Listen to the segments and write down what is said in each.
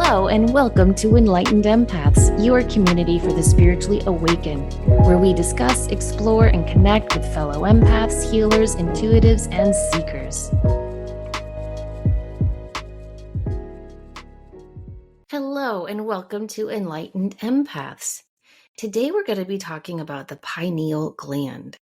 Hello and welcome to Enlightened Empaths, your community for the spiritually awakened, where we discuss, explore, and connect with fellow empaths, healers, intuitives, and seekers. Hello and welcome to Enlightened Empaths. Today we're going to be talking about the pineal gland,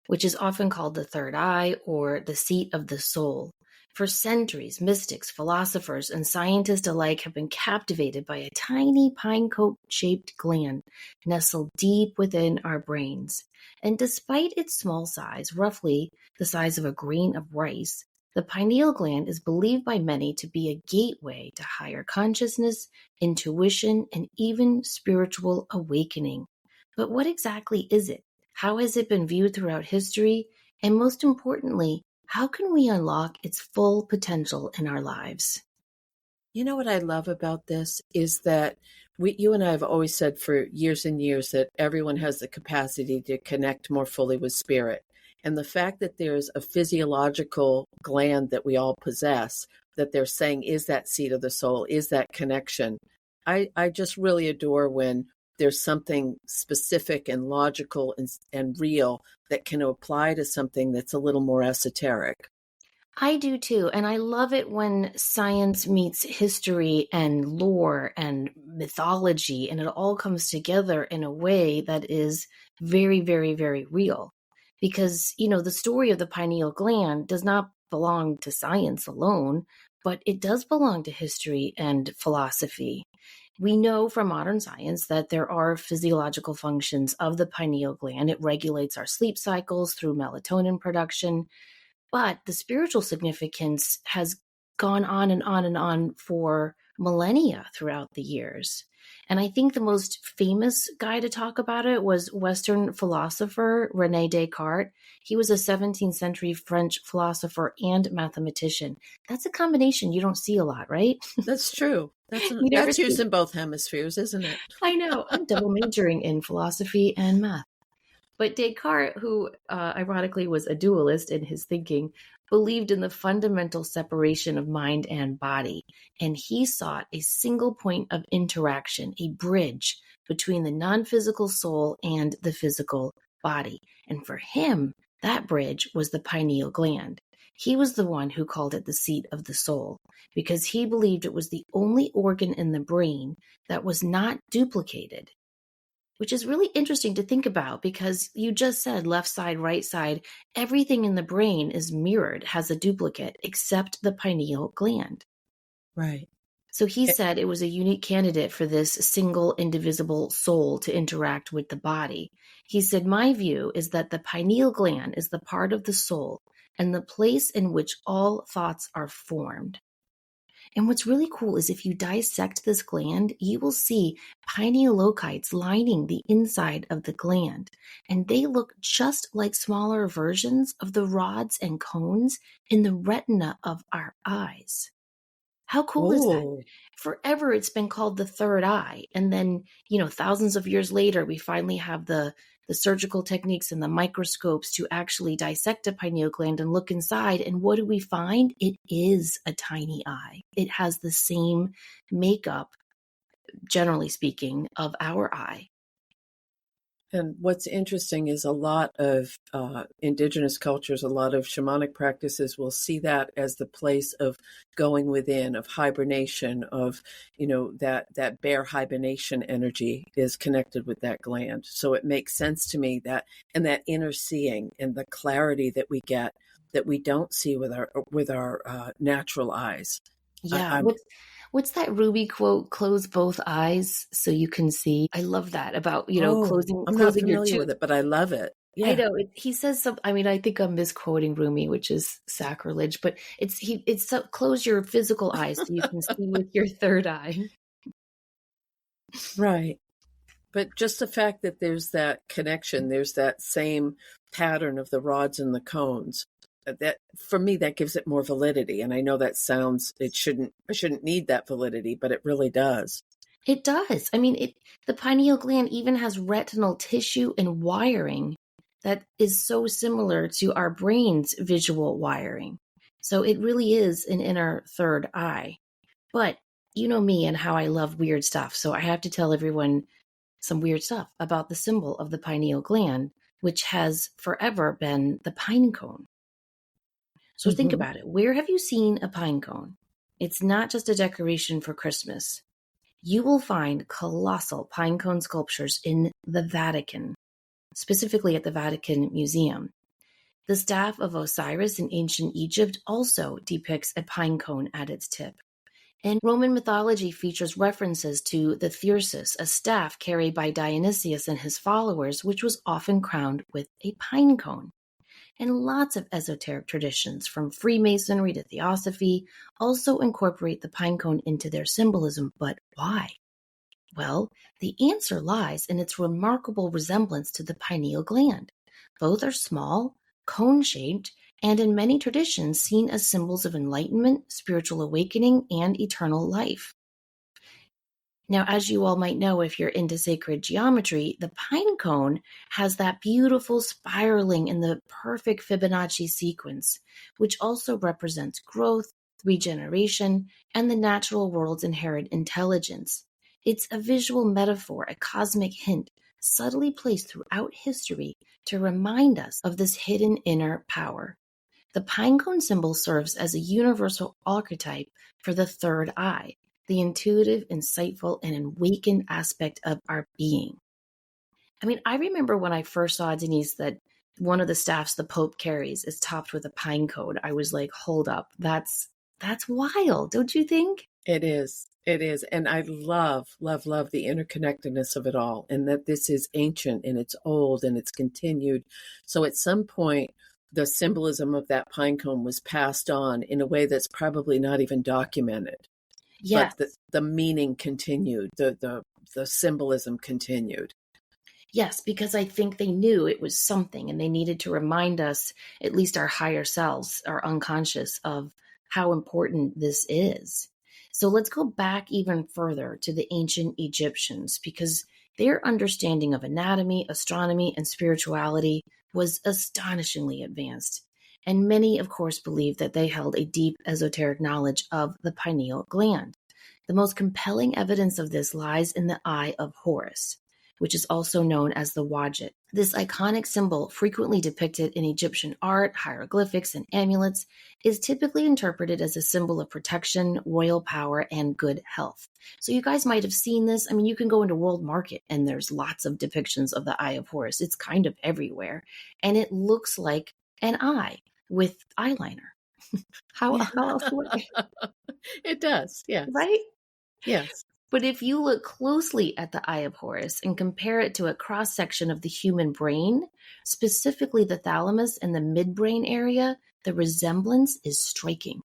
which is often called the third eye or the seat of the soul. For centuries, mystics, philosophers, and scientists alike have been captivated by a tiny pine cone-shaped gland nestled deep within our brains. And despite its small size, roughly the size of a grain of rice, the pineal gland is believed by many to be a gateway to higher consciousness, intuition, and even spiritual awakening. But what exactly is it? How has it been viewed throughout history? And most importantly, how can we unlock its full potential in our lives? You know what I love about this is that you and I have always said for years and years that everyone has the capacity to connect more fully with spirit. And the fact that there's a physiological gland that we all possess, that they're saying is that seat of the soul, is that connection. I just really adore when there's something specific and logical and real that can apply to something that's a little more esoteric. I do too. And I love it when science meets history and lore and mythology, and it all comes together in a way that is very, very, very real. Because, the story of the pineal gland does not belong to science alone, but it does belong to history and philosophy. We know from modern science that there are physiological functions of the pineal gland. It regulates our sleep cycles through melatonin production. But the spiritual significance has gone on and on and on for millennia throughout the years. And I think the most famous guy to talk about it was Western philosopher René Descartes. He was a 17th century French philosopher and mathematician. That's a combination you don't see a lot, right? That's true. You never That's see- used in both hemispheres, isn't it? I know. I'm double majoring in philosophy and math. But Descartes, who ironically was a dualist in his thinking, believed in the fundamental separation of mind and body. And he sought a single point of interaction, a bridge between the non-physical soul and the physical body. And for him, that bridge was the pineal gland. He was the one who called it the seat of the soul because he believed it was the only organ in the brain that was not duplicated. Which is really interesting to think about because you just said left side, right side, everything in the brain is mirrored, has a duplicate, except the pineal gland. Right. So he said it was a unique candidate for this single indivisible soul to interact with the body. He said, my view is that the pineal gland is the part of the soul and the place in which all thoughts are formed. And what's really cool is if you dissect this gland, you will see pineal lochites lining the inside of the gland. And they look just like smaller versions of the rods and cones in the retina of our eyes. How cool is that? Forever, it's been called the third eye. And then, thousands of years later, we finally have the surgical techniques and the microscopes to actually dissect a pineal gland and look inside. And what do we find? It is a tiny eye. It has the same makeup, generally speaking, of our eye. And what's interesting is a lot of indigenous cultures, a lot of shamanic practices will see that as the place of going within, of hibernation, of, that bear hibernation energy is connected with that gland. So it makes sense to me that inner seeing and the clarity that we get that we don't see with our natural eyes. Yeah. What's that Ruby quote? Close both eyes so you can see. I love that about, closing I'm not your familiar two. with it, but I love it. Yeah. I know he says something. I mean, I think I'm misquoting Rumi, which is sacrilege, but it's close your physical eyes so you can see with your third eye. Right. But just the fact that there's that connection, there's that same pattern of the rods and the cones, that for me, that gives it more validity. And I know that I shouldn't need that validity, but it really does. It does. I mean, the pineal gland even has retinal tissue and wiring that is so similar to our brain's visual wiring. So it really is an inner third eye. But, you know me and how I love weird stuff. So I have to tell everyone some weird stuff about the symbol of the pineal gland, which has forever been the pine cone. So think Hmm. about it. Where have you seen a pine cone? It's not just a decoration for Christmas. You will find colossal pine cone sculptures in the Vatican, specifically at the Vatican Museum. The staff of Osiris in ancient Egypt also depicts a pine cone at its tip. And Roman mythology features references to the thyrsus, a staff carried by Dionysius and his followers, which was often crowned with a pine cone. And lots of esoteric traditions, from Freemasonry to Theosophy, also incorporate the pine cone into their symbolism. But why? Well, the answer lies in its remarkable resemblance to the pineal gland. Both are small, cone-shaped, and in many traditions seen as symbols of enlightenment, spiritual awakening, and eternal life. Now, as you all might know, if you're into sacred geometry, the pine cone has that beautiful spiraling in the perfect Fibonacci sequence, which also represents growth, regeneration, and the natural world's inherent intelligence. It's a visual metaphor, a cosmic hint, subtly placed throughout history to remind us of this hidden inner power. The pinecone symbol serves as a universal archetype for the third eye, the intuitive, insightful, and awakened aspect of our being. I mean, I remember when I first saw, Denise, that one of the staffs the Pope carries is topped with a pine cone. I was like, hold up, that's wild, don't you think? It is. It is. And I love, love, love the interconnectedness of it all, and that this is ancient and it's old and it's continued. So at some point, the symbolism of that pine cone was passed on in a way that's probably not even documented, but Yes. the meaning continued, the symbolism continued. Yes, because I think they knew it was something and they needed to remind us, at least our higher selves, our unconscious, of how important this is. So let's go back even further to the ancient Egyptians because their understanding of anatomy, astronomy, and spirituality was astonishingly advanced. And many, of course, believed that they held a deep esoteric knowledge of the pineal gland. The most compelling evidence of this lies in the Eye of Horus, which is also known as the Wadjet. This iconic symbol, frequently depicted in Egyptian art, hieroglyphics, and amulets, is typically interpreted as a symbol of protection, royal power, and good health. So you guys might have seen this. I mean, you can go into World Market and there's lots of depictions of the Eye of Horus. It's kind of everywhere. And it looks like an eye with eyeliner. How else would it, It does. Yes. right? Yes. But if you look closely at the Eye of Horus and compare it to a cross section of the human brain, specifically the thalamus and the midbrain area, the resemblance is striking.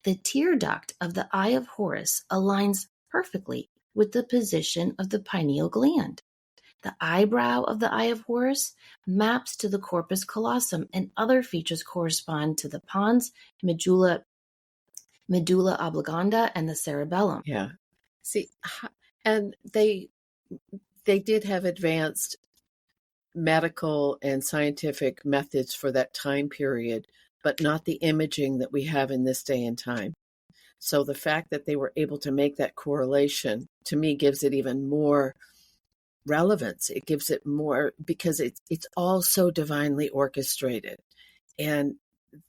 The tear duct of the Eye of Horus aligns perfectly with the position of the pineal gland. The eyebrow of the Eye of Horus maps to the corpus callosum, and other features correspond to the pons, medulla oblongata, and the cerebellum. Yeah. See, and they did have advanced medical and scientific methods for that time period, but not the imaging that we have in this day and time. So the fact that they were able to make that correlation to me gives it even more relevance. It gives it more because it's all so divinely orchestrated. And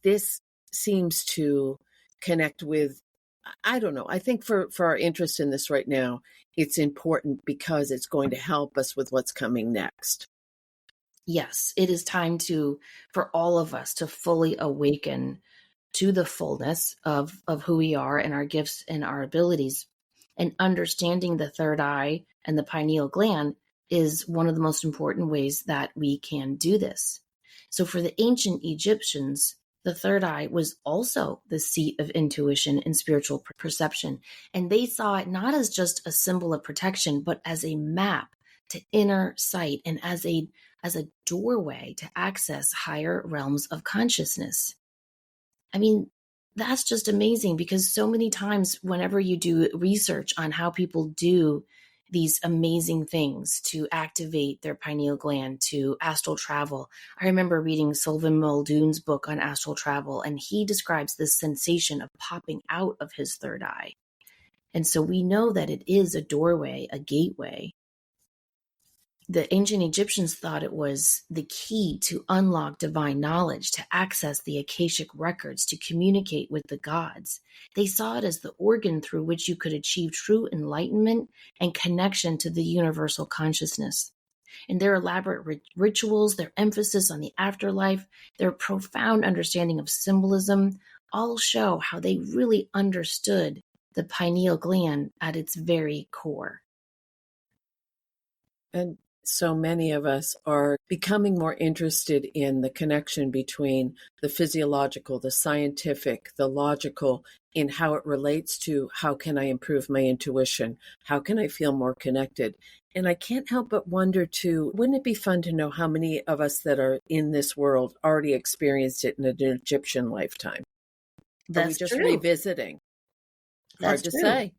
this seems to connect with, I don't know. I think for our interest in this right now, it's important because it's going to help us with what's coming next. Yes, it is time for all of us to fully awaken to the fullness of who we are and our gifts and our abilities. And understanding the third eye and the pineal gland is one of the most important ways that we can do this. So for the ancient Egyptians, the third eye was also the seat of intuition and spiritual perception. And they saw it not as just a symbol of protection, but as a map to inner sight and as a doorway to access higher realms of consciousness. I mean, that's just amazing because so many times, whenever you do research on how people do these amazing things to activate their pineal gland, to astral travel, I remember reading Sylvan Muldoon's book on astral travel, and he describes this sensation of popping out of his third eye. And so we know that it is a doorway, a gateway. The ancient Egyptians thought it was the key to unlock divine knowledge, to access the Akashic records, to communicate with the gods. They saw it as the organ through which you could achieve true enlightenment and connection to the universal consciousness. And their elaborate rituals, their emphasis on the afterlife, their profound understanding of symbolism all show how they really understood the pineal gland at its very core. And so many of us are becoming more interested in the connection between the physiological, the scientific, the logical, in how it relates to how can I improve my intuition? How can I feel more connected? And I can't help but wonder too, wouldn't it be fun to know how many of us that are in this world already experienced it in an Egyptian lifetime? Are we That's just true. revisiting? Hard to say.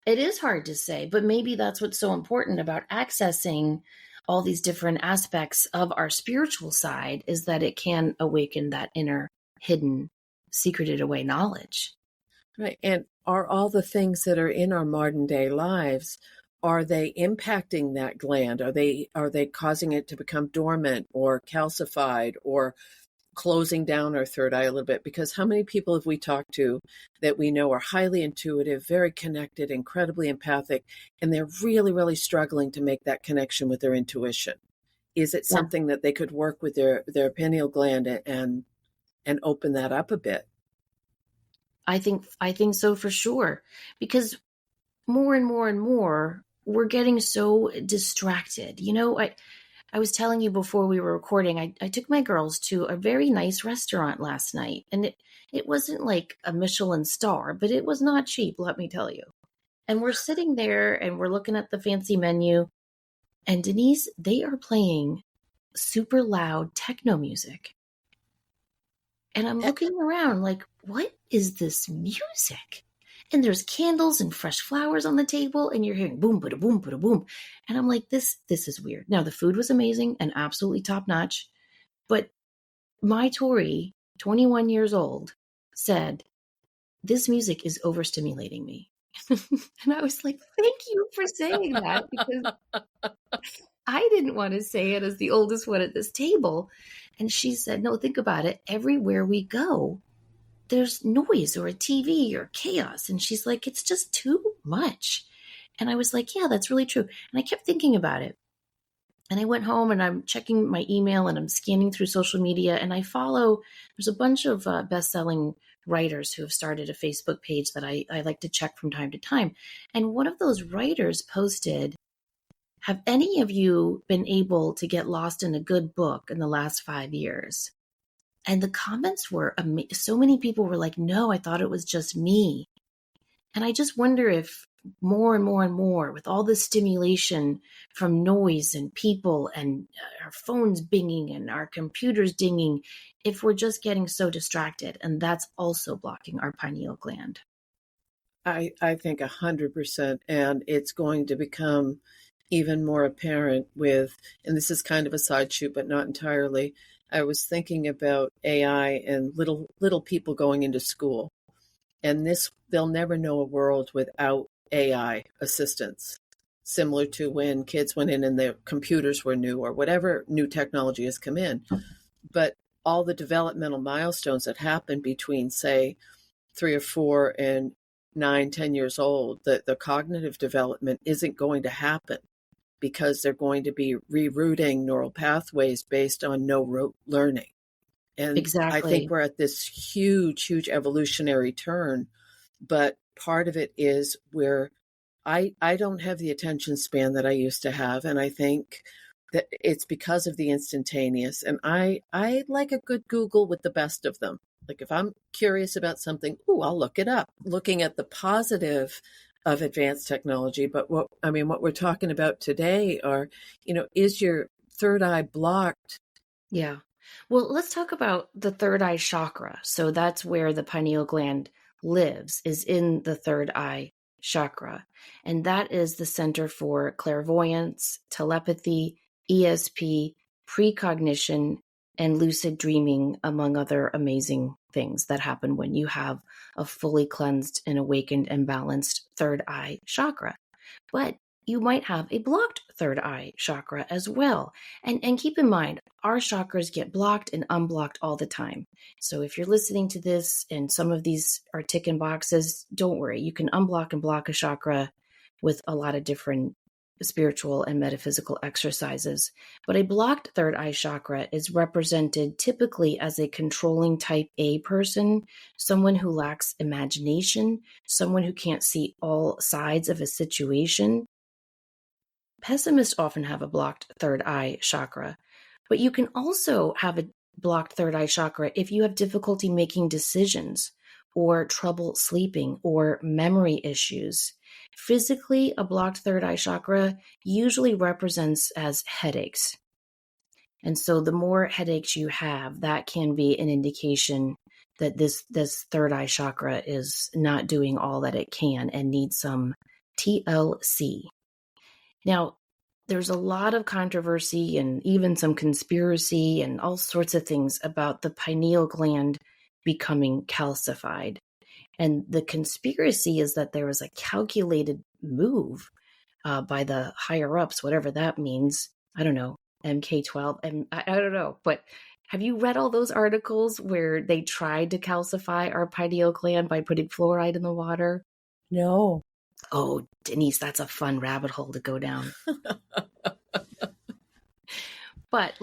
It is hard to say, but maybe that's what's so important about accessing all these different aspects of our spiritual side, is that it can awaken that inner, hidden, secreted away knowledge. Right. And are all the things that are in our modern day lives, are they impacting that gland? Are they causing it to become dormant or calcified or closing down our third eye a little bit? Because how many people have we talked to that we know are highly intuitive, very connected, incredibly empathic, and they're really, really struggling to make that connection with their intuition? Is it something that they could work with their pineal gland and open that up a bit? I think so for sure, because more and more and more we're getting so distracted. I was telling you before we were recording, I took my girls to a very nice restaurant last night, and it wasn't like a Michelin star, but it was not cheap, let me tell you. And we're sitting there and we're looking at the fancy menu, and Denise, they are playing super loud techno music. And I'm looking around like, what is this music? And there's candles and fresh flowers on the table, and you're hearing boom, bada boom, bada boom. And I'm like, this is weird. Now, the food was amazing and absolutely top notch, but my Tori, 21 years old, said, this music is overstimulating me. And I was like, thank you for saying that, because I didn't want to say it as the oldest one at this table. And she said, no, think about it. Everywhere we go, there's noise or a TV or chaos. And she's like, it's just too much. And I was like, yeah, that's really true. And I kept thinking about it. And I went home and I'm checking my email and I'm scanning through social media, and there's a bunch of best-selling writers who have started a Facebook page that I like to check from time to time. And one of those writers posted, have any of you been able to get lost in a good book in the last 5 years? And the comments were so many people were like, no, I thought it was just me. And I just wonder if more and more and more, with all this stimulation from noise and people and our phones binging and our computers dinging, if we're just getting so distracted, and that's also blocking our pineal gland. I think 100%. And it's going to become even more apparent with, and this is kind of a side shoot, but not entirely. I was thinking about AI and little people going into school, and they'll never know a world without AI assistance, similar to when kids went in and their computers were new or whatever new technology has come in. But all the developmental milestones that happen between, say, 3 or 4 and 9, 10 years old, the cognitive development isn't going to happen, because they're going to be rerouting neural pathways based on no rote learning. And Exactly. I think we're at this huge evolutionary turn, but part of it is where I don't have the attention span that I used to have. And I think that it's because of the instantaneous. And I like a good Google with the best of them. Like if I'm curious about something, I'll look it up. Looking at the positive of advanced technology. But what we're talking about today are, is your third eye blocked? Yeah. Well, let's talk about the third eye chakra. So that's where the pineal gland lives, is in the third eye chakra. And that is the center for clairvoyance, telepathy, ESP, precognition, and lucid dreaming, among other amazing things that happen when you have a fully cleansed and awakened and balanced third eye chakra. But you might have a blocked third eye chakra as well. And keep in mind, our chakras get blocked and unblocked all the time. So if you're listening to this and some of these are ticking boxes, don't worry. You can unblock and block a chakra with a lot of different spiritual and metaphysical exercises. But a blocked third eye chakra is represented typically as a controlling type A person, someone who lacks imagination, someone who can't see all sides of a situation. Pessimists often have a blocked third eye chakra, but you can also have a blocked third eye chakra if you have difficulty making decisions or trouble sleeping or memory issues. Physically, a blocked third eye chakra usually represents as headaches. And so the more headaches you have, that can be an indication that this third eye chakra is not doing all that it can and needs some TLC. Now, there's a lot of controversy and even some conspiracy and all sorts of things about the pineal gland becoming calcified. And the conspiracy is that there was a calculated move by the higher ups, whatever that means. I don't know, MK12, and I don't know. But have you read all those articles where they tried to calcify our pineal gland by putting fluoride in the water? No. Oh, Denise, that's a fun rabbit hole to go down. But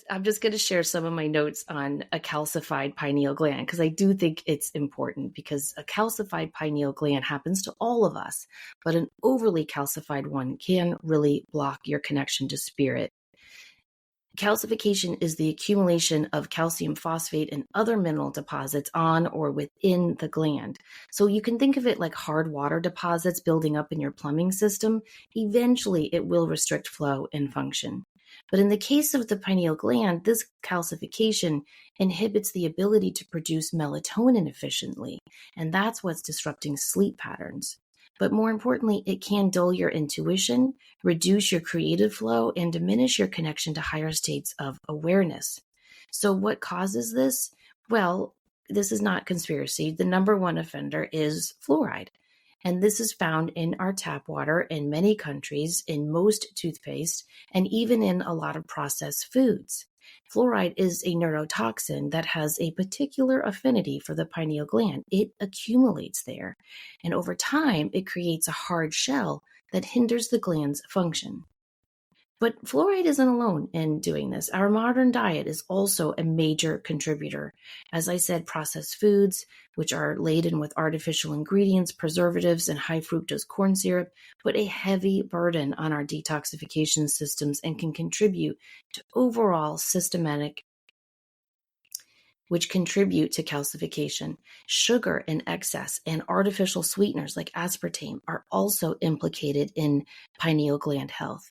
I'm just going to share some of my notes on a calcified pineal gland, because I do think it's important, because a calcified pineal gland happens to all of us, but an overly calcified one can really block your connection to spirit. Calcification is the accumulation of calcium phosphate and other mineral deposits on or within the gland. So you can think of it like hard water deposits building up in your plumbing system. Eventually, it will restrict flow and function. But in the case of the pineal gland, this calcification inhibits the ability to produce melatonin efficiently, and that's what's disrupting sleep patterns. But more importantly, it can dull your intuition, reduce your creative flow, and diminish your connection to higher states of awareness. So what causes this? Well, this is not conspiracy. The number one offender is fluoride. And this is found in our tap water in many countries, in most toothpaste, and even in a lot of processed foods. Fluoride is a neurotoxin that has a particular affinity for the pineal gland. It accumulates there, and over time, it creates a hard shell that hinders the gland's function. But fluoride isn't alone in doing this. Our modern diet is also a major contributor. As I said, processed foods, which are laden with artificial ingredients, preservatives, and high fructose corn syrup, put a heavy burden on our detoxification systems and can contribute to overall systematic, which contribute to calcification. Sugar in excess and artificial sweeteners like aspartame are also implicated in pineal gland health.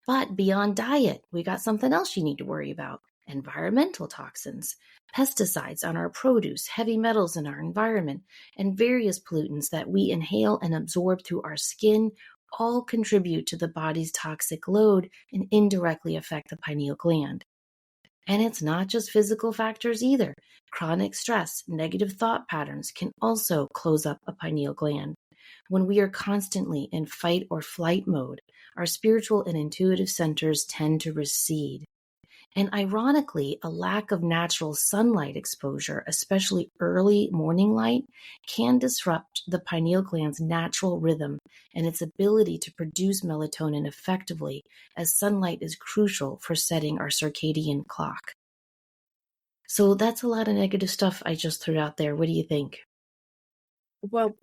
But beyond diet, we got something else you need to worry about: environmental toxins, pesticides on our produce, heavy metals in our environment, and various pollutants that we inhale and absorb through our skin all contribute to the body's toxic load and indirectly affect the pineal gland. And it's not just physical factors either. Chronic stress, negative thought patterns can also close up a pineal gland. When we are constantly in fight or flight mode, our spiritual and intuitive centers tend to recede. And ironically, a lack of natural sunlight exposure, especially early morning light, can disrupt the pineal gland's natural rhythm and its ability to produce melatonin effectively, as sunlight is crucial for setting our circadian clock. So that's a lot of negative stuff I just threw out there. What do you think? Well,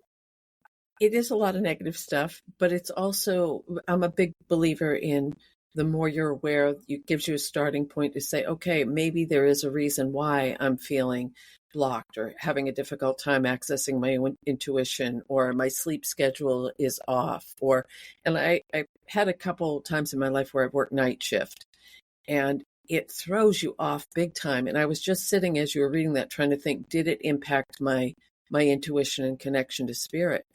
it is a lot of negative stuff, but it's also, I'm a big believer in the more you're aware, it gives you a starting point to say, okay, maybe there is a reason why I'm feeling blocked or having a difficult time accessing my own intuition, or my sleep schedule is off. And I had a couple times in my life where I've worked night shift, and it throws you off big time. And I was just sitting as you were reading that, trying to think, did it impact my intuition and connection to spirit?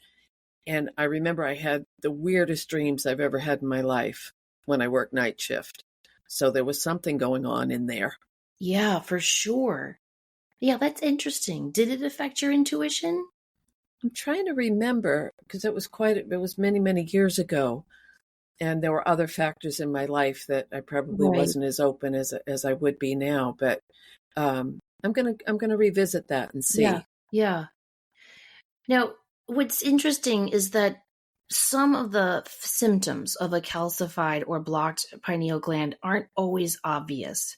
And I remember I had the weirdest dreams I've ever had in my life when I worked night shift. So there was something going on in there. Yeah, for sure. Yeah, that's interesting. Did it affect your intuition? I'm trying to remember because it was many, many years ago. And there were other factors in my life that I probably Right. wasn't as open as I would be now. But I'm gonna revisit that and Yeah. see. Yeah. Now, what's interesting is that some of the symptoms of a calcified or blocked pineal gland aren't always obvious,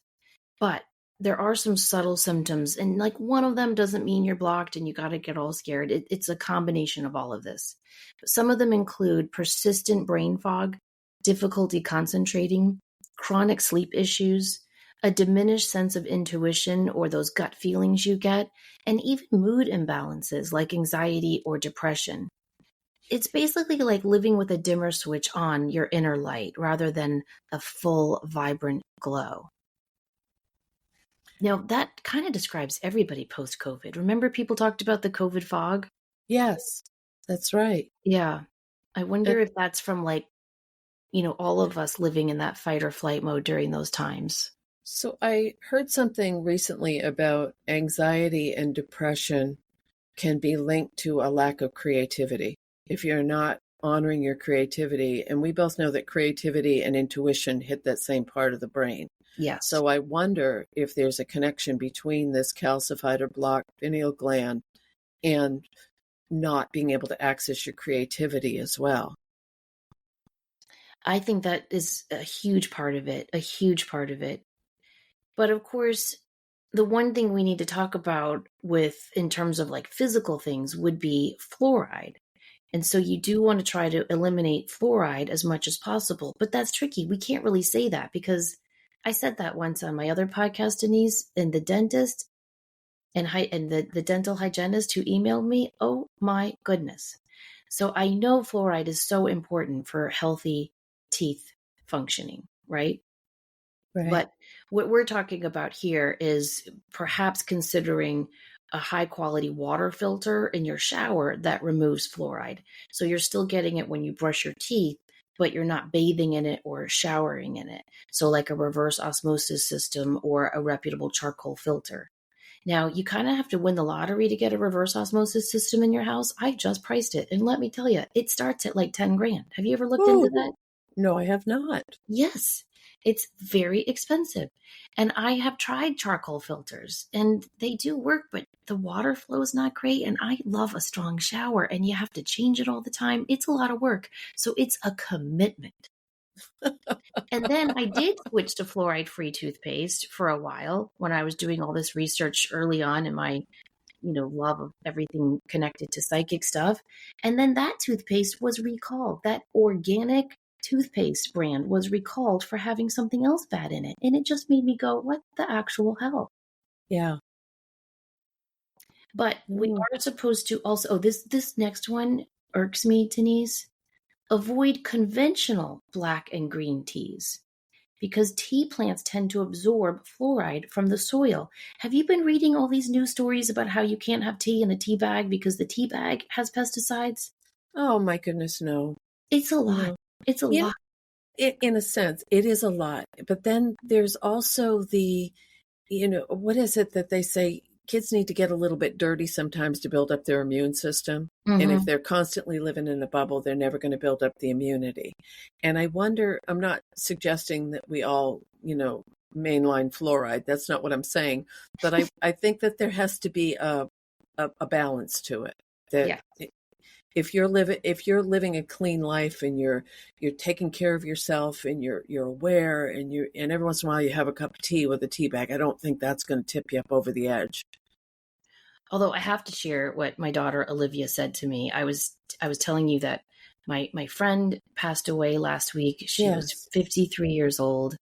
but there are some subtle symptoms. And like one of them doesn't mean you're blocked and you got to get all scared. It's a combination of all of this. Some of them include persistent brain fog, difficulty concentrating, chronic sleep issues, a diminished sense of intuition or those gut feelings you get, and even mood imbalances like anxiety or depression. It's basically like living with a dimmer switch on your inner light rather than a full, vibrant glow. Now, that kind of describes everybody post COVID. Remember, people talked about the COVID fog? Yes, that's right. Yeah. I Uh, wonder if that's from like, all of us living in that fight or flight mode during those times. so I heard something recently about anxiety and depression can be linked to a lack of creativity. If you're not honoring your creativity, and we both know that creativity and intuition hit that same part of the brain. Yes. So I wonder if there's a connection between this calcified or blocked pineal gland and not being able to access your creativity as well. I think that is a huge part of it, a huge part of it. But of course, the one thing we need to talk about in terms of like physical things would be fluoride. And so you do want to try to eliminate fluoride as much as possible. But that's tricky. We can't really say that because I said that once on my other podcast, Denise, and the dentist and the dental hygienist who emailed me, oh my goodness. So I know fluoride is so important for healthy teeth functioning, right? Right. But what we're talking about here is perhaps considering a high quality water filter in your shower that removes fluoride. So you're still getting it when you brush your teeth, but you're not bathing in it or showering in it. So, like a reverse osmosis system or a reputable charcoal filter. Now, you kind of have to win the lottery to get a reverse osmosis system in your house. I just priced it. And let me tell you, it starts at like 10 grand. Have you ever looked into Oh, that? no, I have not. Yes, it's very expensive. And I have tried charcoal filters and they do work, but the water flow is not great. And I love a strong shower and you have to change it all the time. It's a lot of work. So it's a commitment. And then I did switch to fluoride free toothpaste for a while when I was doing all this research early on in my love of everything connected to psychic stuff. And then that toothpaste was recalled. That organic toothpaste brand was recalled for having something else bad in it. And it just made me go, what the actual hell? Yeah. But we Mm. are supposed to also, this next one irks me, Denise. Avoid conventional black and green teas because tea plants tend to absorb fluoride from the soil. Have you been reading all these news stories about how you can't have tea in a tea bag because the tea bag has pesticides? Oh my goodness, no. It's a lot. No. It's a Yeah, lot. in a sense, it is a lot. But then there's also what is it that they say kids need to get a little bit dirty sometimes to build up their immune system? And if Hmm. they're constantly living in a bubble, they're never going to build up the immunity. And I wonder, I'm not suggesting that we all, mainline fluoride. That's not what I'm saying. But I think that there has to be a balance to it. That Yeah. if you're living a clean life and you're taking care of yourself and you're aware and every once in a while you have a cup of tea with a tea bag, I don't think that's going to tip you up over the edge. Although I have to share what my daughter Olivia said to me. I was telling you that my friend passed away last week. She was Yes. 53 years old.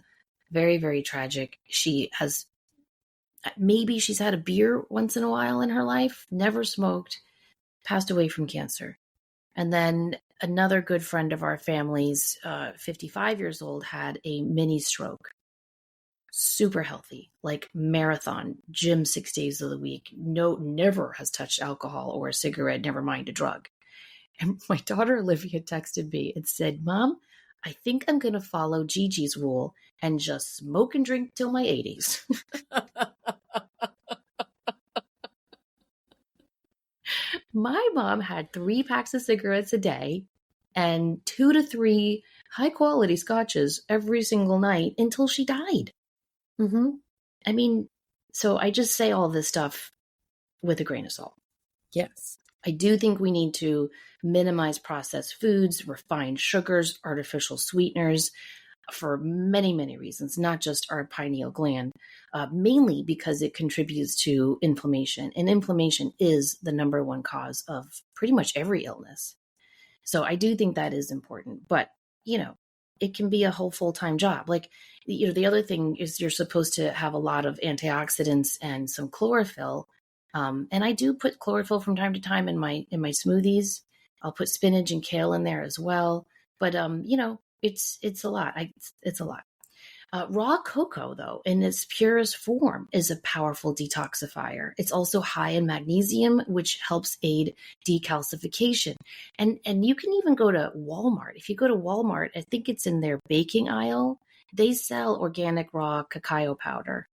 Very, very tragic. She's had a beer once in a while in her life, never smoked, passed away from cancer. And then another good friend of our family's, 55 years old, had a mini stroke. Super healthy, like marathon, gym 6 days of the week. No, never has touched alcohol or a cigarette, never mind a drug. And my daughter Olivia texted me and said, Mom, I think I'm going to follow Gigi's rule and just smoke and drink till my 80s. My mom had 3 packs of cigarettes a day and 2 to 3 high quality scotches every single night until she died. Mm-hmm. I mean, so I just say all this stuff with a grain of salt. Yes. I do think we need to minimize processed foods, refined sugars, artificial sweeteners for many, many reasons, not just our pineal gland, mainly because it contributes to inflammation. And inflammation is the number one cause of pretty much every illness. So I do think that is important. But, it can be a whole full-time job. Like, the other thing is you're supposed to have a lot of antioxidants and some chlorophyll. And I do put chlorophyll from time to time in my smoothies. I'll put spinach and kale in there as well. But it's a lot. It's a lot. Raw cocoa, though, in its purest form, is a powerful detoxifier. It's also high in magnesium, which helps aid decalcification. And you can even go to Walmart. If you go to Walmart, I think it's in their baking aisle. They sell organic raw cacao powder.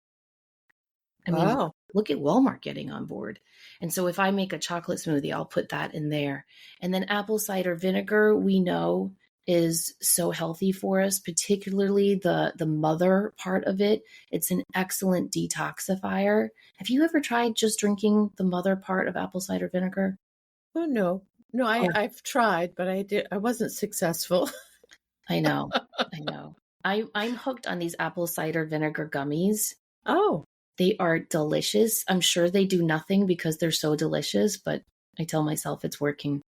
I mean, Wow. look at Walmart getting on board. And so if I make a chocolate smoothie, I'll put that in there. And then apple cider vinegar, we know, is so healthy for us, particularly the mother part of it. It's an excellent detoxifier. Have you ever tried just drinking the mother part of apple cider vinegar? Oh, no. No, Oh, I've tried, but I wasn't successful. I know. I'm hooked on these apple cider vinegar gummies. Oh, They are delicious. I'm sure they do nothing because they're so delicious, but I tell myself it's working.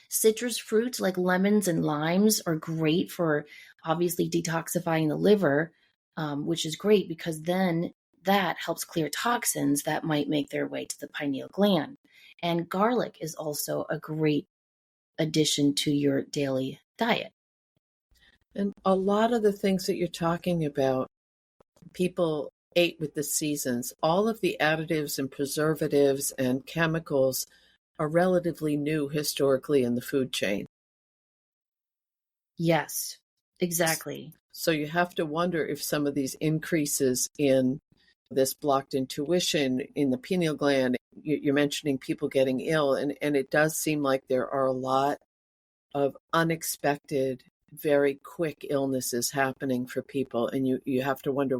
Citrus fruits like lemons and limes are great for obviously detoxifying the liver, which is great because then that helps clear toxins that might make their way to the pineal gland. And garlic is also a great addition to your daily diet. and a lot of the things that you're talking about, people ate with the seasons. All of the additives and preservatives and chemicals are relatively new historically in the food chain. Yes, exactly. So you have to wonder if some of these increases in this blocked intuition in the pineal gland, you're mentioning people getting ill, and it does seem like there are a lot of unexpected, very quick illnesses happening for people. And you have to wonder,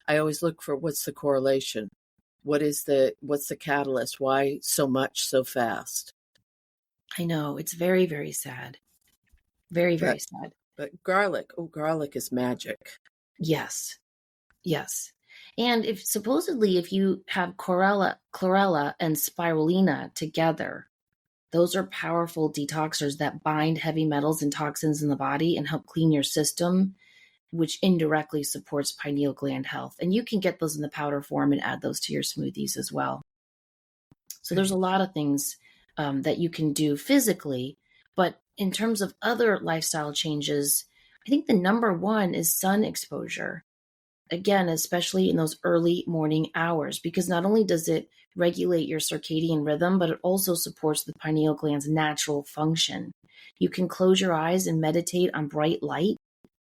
I always look for what's the correlation? What's the catalyst? Why so much so fast? I know. It's very, very sad. Very, very But sad. but garlic is magic. Yes. Yes. And if you have chlorella and spirulina together, those are powerful detoxers that bind heavy metals and toxins in the body and help clean your system, which indirectly supports pineal gland health. And you can get those in the powder form and add those to your smoothies as well. So there's a lot of things that you can do physically. But in terms of other lifestyle changes, I think the number one is sun exposure. Again, especially in those early morning hours, because not only does it regulate your circadian rhythm, but it also supports the pineal gland's natural function. You can close your eyes and meditate on bright light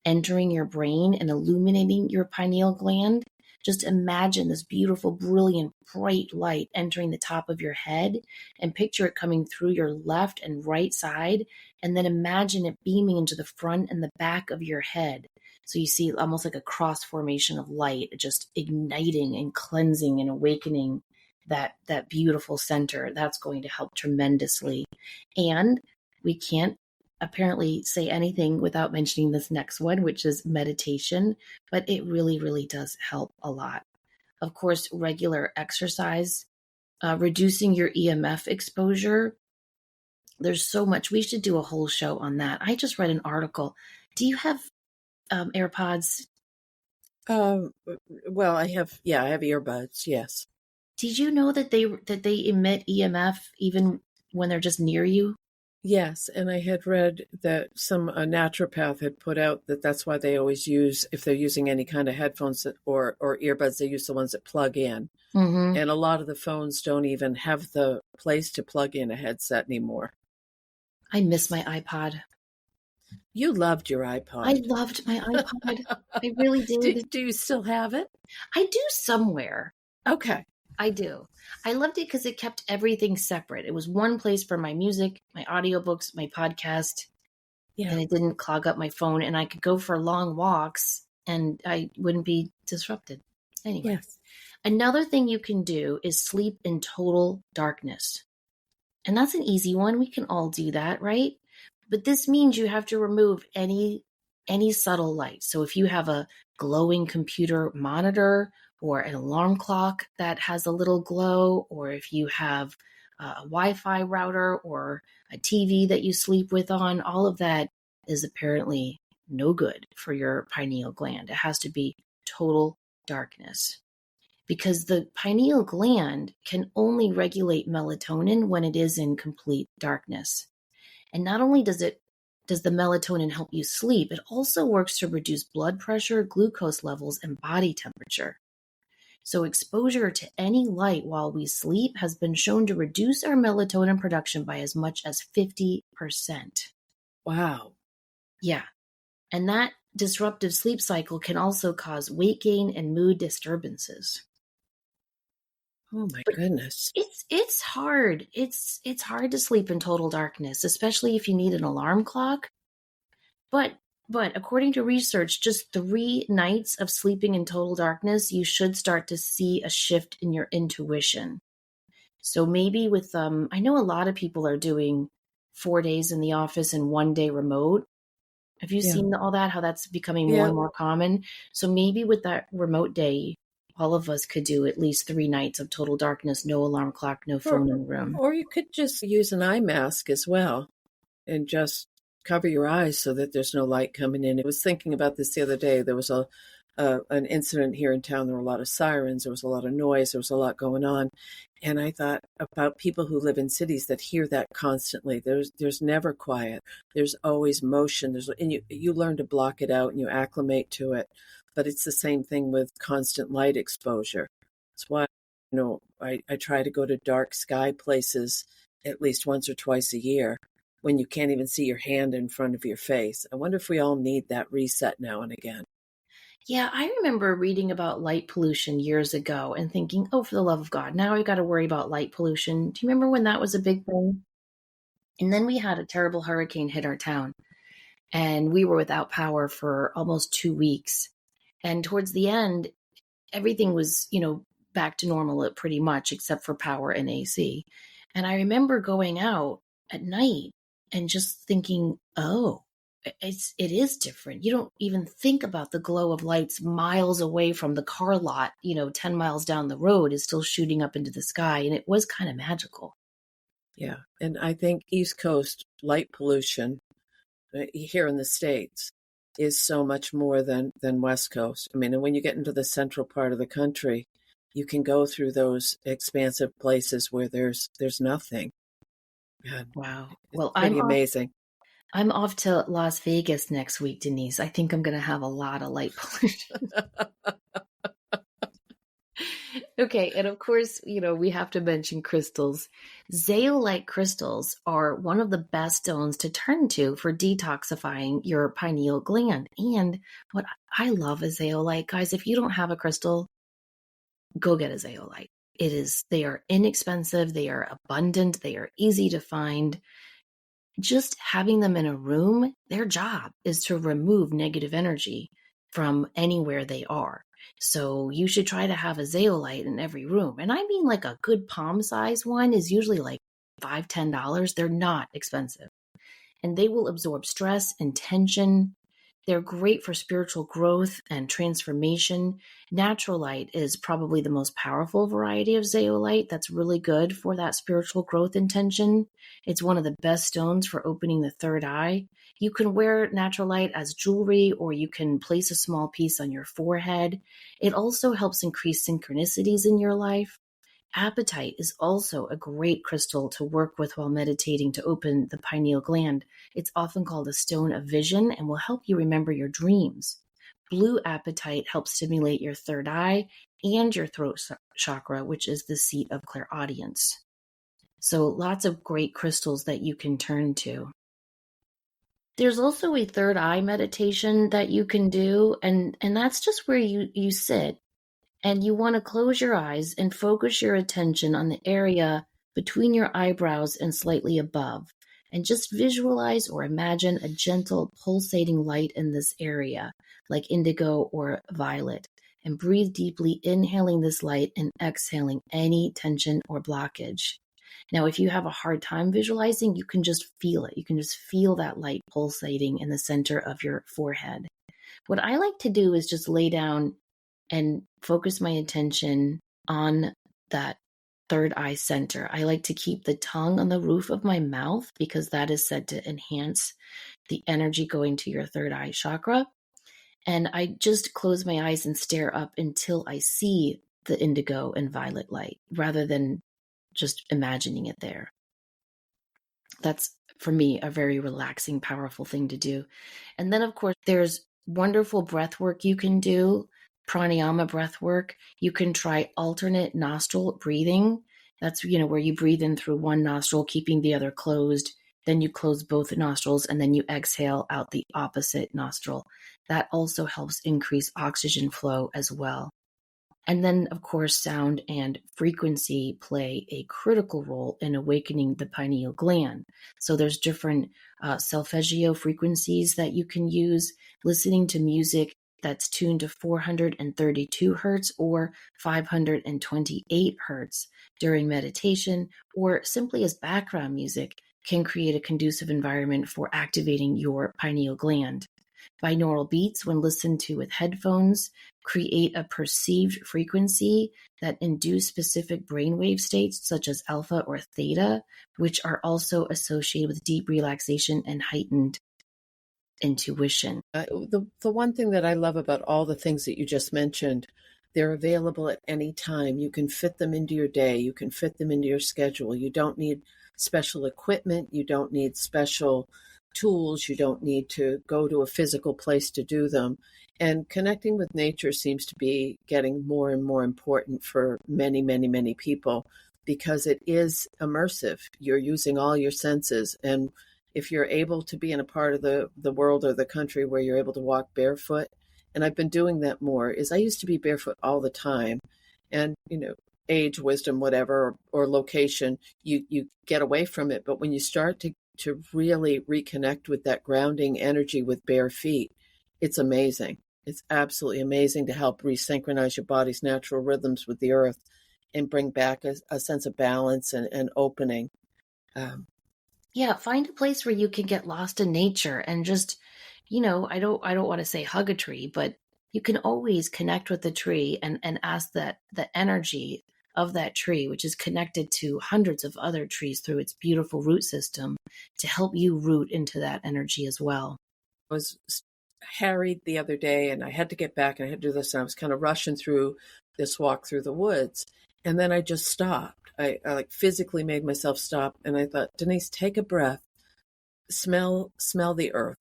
entering your brain and illuminating your pineal gland. Just imagine this beautiful, brilliant, bright light entering the top of your head and picture it coming through your left and right side. And then imagine it beaming into the front and the back of your head. So you see almost like a cross formation of light, just igniting and cleansing and awakening that beautiful center. That's going to help tremendously. And we can't apparently say anything without mentioning this next one, which is meditation, but it really, really does help a lot. Of course, regular exercise, reducing your EMF exposure. There's so much. We should do a whole show on that. I just read an article. Do you have AirPods? Well, I have earbuds. Yes. Did you know that they emit EMF even when they're just near you? Yes, and I had read that a naturopath had put out that that's why they always use, if they're using any kind of headphones or earbuds, they use the ones that plug in. Mm-hmm. And a lot of the phones don't even have the place to plug in a headset anymore. I miss my iPod. You loved your I iPod. loved my iPod. I really did. Do you still have it? I do somewhere. Okay. I do. I loved it because it kept everything separate. It was one place for my music, my audiobooks, my podcast, Yeah. and it didn't clog up my phone. And I could go for long walks and I wouldn't be disrupted. Anyway, Yes. another thing you can do is sleep in total darkness. And that's an easy one. We can all do that, right? But this means you have to remove any subtle light. So if you have a glowing computer monitor or an alarm clock that has a little glow, or if you have a Wi-Fi router or a TV that you sleep with on, all of that is apparently no good for your pineal gland. It has to be total darkness because the pineal gland can only regulate melatonin when it is in complete darkness. And not only does the melatonin help you sleep, it also works to reduce blood pressure, glucose levels, and body temperature. So exposure to any light while we sleep has been shown to reduce our melatonin production by as much as 50%. Wow. Yeah. And that disruptive sleep cycle can also cause weight gain and mood disturbances. Oh my But goodness. it's hard. It's hard to sleep in total darkness, especially if you need an alarm clock. But according to research, just 3 nights of sleeping in total darkness, you should start to see a shift in your intuition. So maybe with I know a lot of people are doing 4 days in the office and 1 day remote. Have you Yeah. seen all that? How that's becoming more Yeah. and more common? So maybe with that remote day, all of us could do at least 3 nights of total darkness, no alarm clock, no Or phone in the room. or you could just use an eye mask as well and just cover your eyes so that there's no light coming in. I was thinking about this the other day. There was an incident here in town. There were a lot of sirens. There was a lot of noise. There was a lot going on, and I thought about people who live in cities that hear that constantly. There's never quiet. There's always motion. And you learn to block it out and you acclimate to it. But it's the same thing with constant light exposure. That's why I try to go to dark sky places at least once or twice a year when you can't even see your hand in front of your face. I wonder if we all need that reset now and again. Yeah, I remember reading about light pollution years ago and thinking, oh, for the love of God, now I've got to worry about light pollution. Do you remember when that was a big thing? And then we had a terrible hurricane hit our town, and we were without power for almost 2 weeks. And towards the end, everything was, back to normal pretty much, except for power and AC. And I remember going out at night and just thinking, oh, it is different. You don't even think about the glow of lights miles away from the car lot, 10 miles down the road is still shooting up into the sky. And it was kind of magical. Yeah. And I think East Coast light pollution here in the States is so much more than West Coast. I mean, and when you get into the central part of the country, you can go through those expansive places where there's nothing. God, Wow. it's Well, pretty amazing. I'm off to Las Vegas next week, Denise. I think I'm going to have a lot of light pollution. Okay, and of course, we have to mention crystals. Zeolite crystals are one of the best stones to turn to for detoxifying your pineal gland. And what I love is zeolite, guys. If you don't have a crystal, go get a zeolite. They are inexpensive, they are abundant, they are easy to find. Just having them in a room, their job is to remove negative energy from anywhere they are. So you should try to have a zeolite in every room. And I mean, like a good palm size one is usually like $5, $10. They're not expensive. And they will absorb stress and tension. They're great for spiritual growth and transformation. Natural light is probably the most powerful variety of zeolite that's really good for that spiritual growth intention. It's one of the best stones for opening the third eye. You can wear natural light as jewelry, or you can place a small piece on your forehead. It also helps increase synchronicities in your life. Apatite is also a great crystal to work with while meditating to open the pineal gland. It's often called a stone of vision and will help you remember your dreams. Blue apatite helps stimulate your third eye and your throat chakra, which is the seat of clairaudience. So lots of great crystals that you can turn to. There's also a third eye meditation that you can do, and that's just where you sit and you want to close your eyes and focus your attention on the area between your eyebrows and slightly above. And just visualize or imagine a gentle pulsating light in this area, like indigo or violet. And breathe deeply, inhaling this light and exhaling any tension or blockage. Now, if you have a hard time visualizing, you can just feel it. You can just feel that light pulsating in the center of your forehead. What I like to do is just lay down and focus my attention on that third eye center. I like to keep the tongue on the roof of my mouth because that is said to enhance the energy going to your third eye chakra. And I just close my eyes and stare up until I see the indigo and violet light rather than just imagining it there. That's, for me, a very relaxing, powerful thing to do. And then, of course, there's wonderful breath work you can do, pranayama breath work. You can try alternate nostril breathing. That's, where you breathe in through one nostril, keeping the other closed. Then you close both nostrils and then you exhale out the opposite nostril. That also helps increase oxygen flow as well. And then, of course, sound and frequency play a critical role in awakening the pineal gland. So there's different solfeggio frequencies that you can use, listening to music that's tuned to 432 hertz or 528 hertz during meditation, or simply as background music, can create a conducive environment for activating your pineal gland. Binaural beats, when listened to with headphones, create a perceived frequency that induce specific brainwave states such as alpha or theta, which are also associated with deep relaxation and heightened intuition. The one thing that I love about all the things that you just mentioned, they're available at any time. You can fit them into your day. You can fit them into your schedule. You don't need special equipment. You don't need special tools. You don't need to go to a physical place to do them. And connecting with nature seems to be getting more and more important for many, many, many people because it is immersive. You're using all your senses. And if you're able to be in a part of the world or the country where you're able to walk barefoot, and I've been doing that more, is I used to be barefoot all the time. And, age, wisdom, whatever, or location, you get away from it. But when you start to really reconnect with that grounding energy with bare feet, it's amazing. It's absolutely amazing to help resynchronize your body's natural rhythms with the earth and bring back a sense of balance and opening. Yeah, find a place where you can get lost in nature and just, I don't want to say hug a tree, but you can always connect with the tree and ask that the energy of that tree, which is connected to hundreds of other trees through its beautiful root system, to help you root into that energy as well. I was harried the other day and I had to get back and I had to do this. And I was kind of rushing through this walk through the woods. And then I just stopped. I like physically made myself stop. And I thought, Denise, take a breath, smell the earth,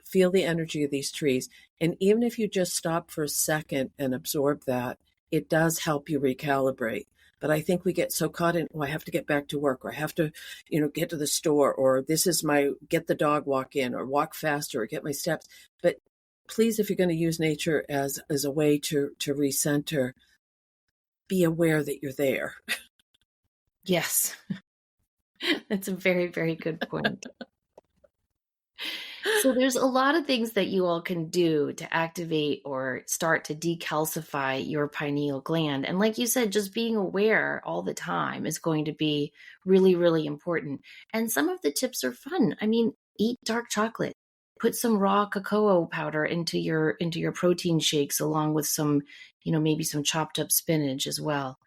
feel the energy of these trees. And even if you just stop for a second and absorb that, it does help you recalibrate. But I think we get so caught in, I have to get back to work, or I have to, get to the store, or this is my get the dog walk in, or walk faster, or get my steps. But please, if you're going to use nature as a way to recenter, be aware that you're there. Yes. That's a very, very good point. So there's a lot of things that you all can do to activate or start to decalcify your pineal gland. And like you said, just being aware all the time is going to be really, really important. And some of the tips are fun. I mean, eat dark chocolate. Put some raw cocoa powder into your protein shakes along with some, maybe some chopped up spinach as well.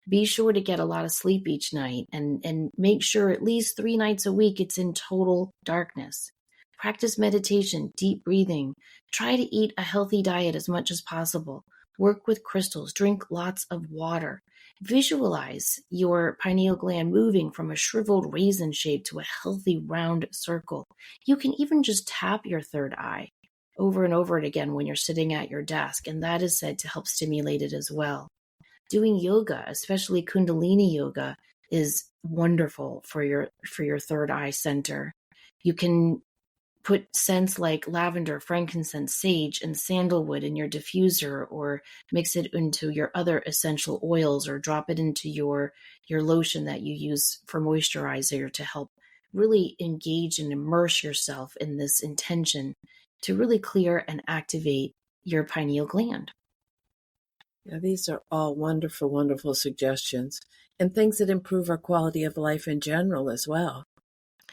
Be sure to get a lot of sleep each night and make sure at least 3 nights a week it's in total darkness. Practice meditation, deep breathing. Try to eat a healthy diet as much as possible. Work with crystals. Drink lots of water. Visualize your pineal gland moving from a shriveled raisin shape to a healthy round circle. You can even just tap your third eye over and over again when you're sitting at your desk, and that is said to help stimulate it as well. Doing yoga, especially Kundalini yoga, is wonderful for your third eye center. You can put scents like lavender, frankincense, sage, and sandalwood in your diffuser, or mix it into your other essential oils, or drop it into your lotion that you use for moisturizer to help really engage and immerse yourself in this intention to really clear and activate your pineal gland. Yeah, these are all wonderful, wonderful suggestions and things that improve our quality of life in general as well.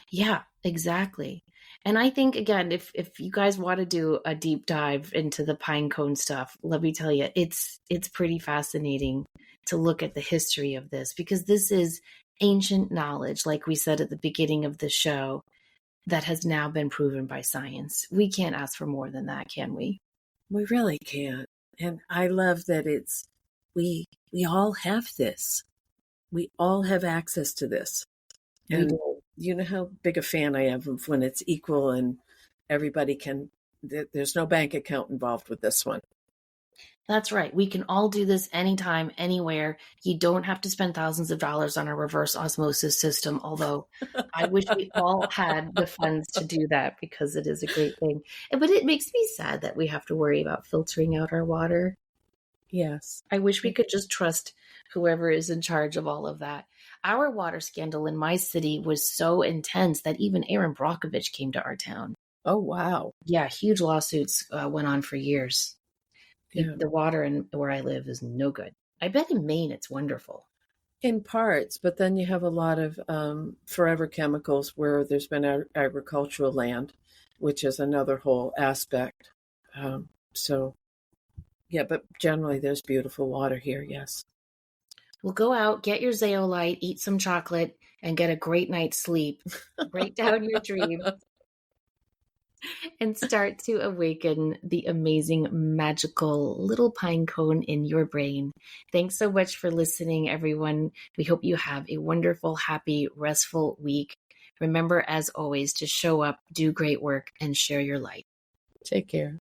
Yeah, exactly. And I think, again, if you guys want to do a deep dive into the pine cone stuff, let me tell you, it's pretty fascinating to look at the history of this, because this is ancient knowledge, like we said at the beginning of the show, that has now been proven by science. We can't ask for more than that, can we? We really can't. And I love that we all have this. We all have access to this. We And do. you know how big a fan I am of when it's equal and everybody can, there's no bank account involved with this one. That's right. We can all do this anytime, anywhere. You don't have to spend thousands of dollars on a reverse osmosis system, although I wish we all had the funds to do that, because it is a great thing. But it makes me sad that we have to worry about filtering out our water. Yes. I wish we could just trust whoever is in charge of all of that. Our water scandal in my city was so intense that even Aaron Brockovich came to our town. Oh, wow. Yeah, huge lawsuits went on for years. Yeah. The water in where I live is no good. I bet in Maine it's wonderful. In parts, but then you have a lot of forever chemicals where there's been agricultural land, which is another whole aspect. So, yeah, but generally there's beautiful water here, yes. Well, go out, get your zeolite, eat some chocolate, and get a great night's sleep. Write down your dream and start to awaken the amazing, magical little pine cone in your brain. Thanks so much for listening, everyone. We hope you have a wonderful, happy, restful week. Remember, as always, to show up, do great work, and share your light. Take care.